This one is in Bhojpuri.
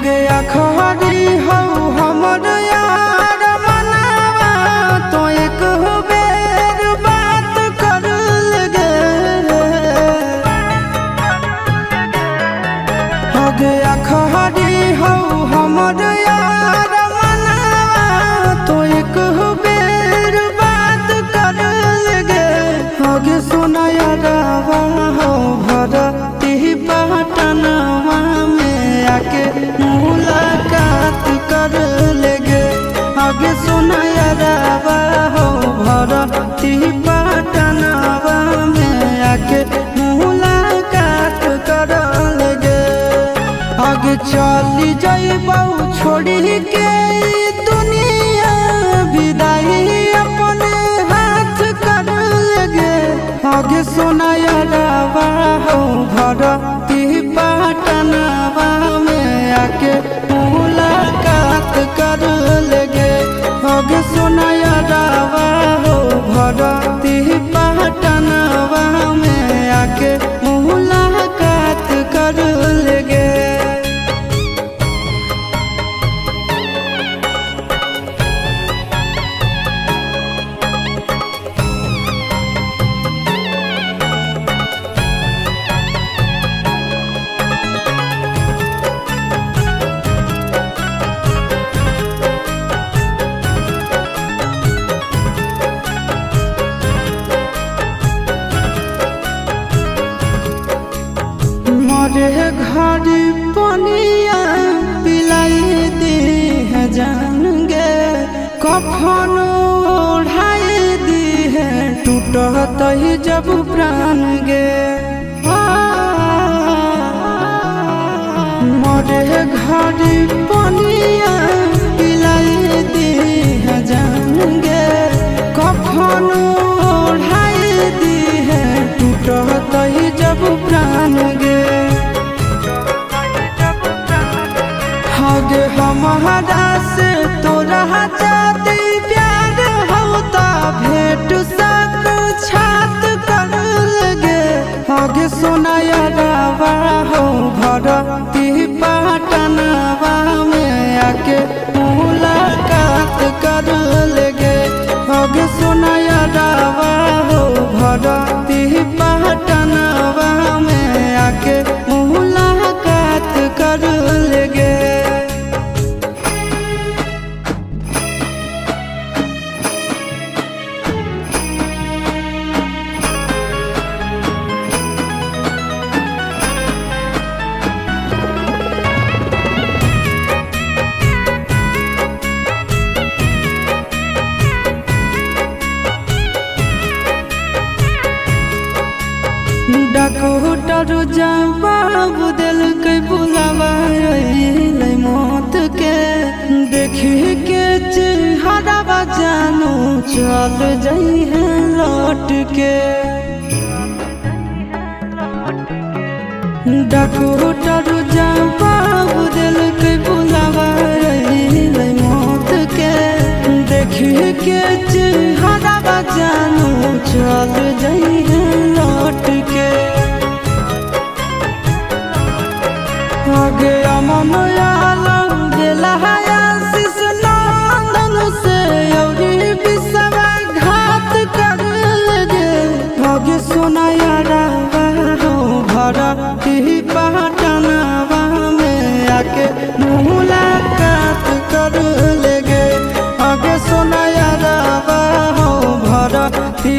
आगे अखबारी हो हमर यार मनावा तो एक बेर बात कर लगे। आगे अखबारी हो हमर यार मनावा तो एक बेर बात कर लगे। आगे सुना यारवा हो भरती पटनवा में आके मुलाकात कर लेगे। आगे सुना यारवा हो भरती पटनवा में आके मुलाकात कर लेगे। आगे चली जाइबौ छोड़ी के दुनिया विदाई अपने हाथ कर लेगे। आगे सुना यारवा हो भरती पटनवा में आके मुलाकात कर लेगे। आगे सुना यारवा हो भरती पटनवा में आके मुलाकात कर लेगे। मरे घर पनिया पिलाई दी है जान गे। कफन ओढ़ाई दी है टूटत ही जब प्राण गे। मरे घर पनिया पिलाई दी है जान गे। कफन ओढ़ाई दी है टूटत ही जब प्राण गे। आगे हमारा से तोरा जाती प्यार होता भेंट साक्षात कर लगे। आगे सुना यारवा हो भरती पटनवा में आके मुलाकात कर लेगे। आगे सुना यारवा हो भरती पटनवा में आके मुलाकात कर लेगे। डॉक्टर जवाब दिल के बुलावा मौत के। देखी के चेहरा जानू चल जाई है लौट के। डॉक्टर जवाब दिल के बुलावा मौत के। देखी के चेहरा जानू चल जाई है लौट के। आगे अमन आलम दिला आशीष नंदन से औरी विश्वासघात कर लगे। आगे सुना यारवा हो भरती पटनवा में आके मुलाकात कर लेगे। आगे सुना यारवा हो भरती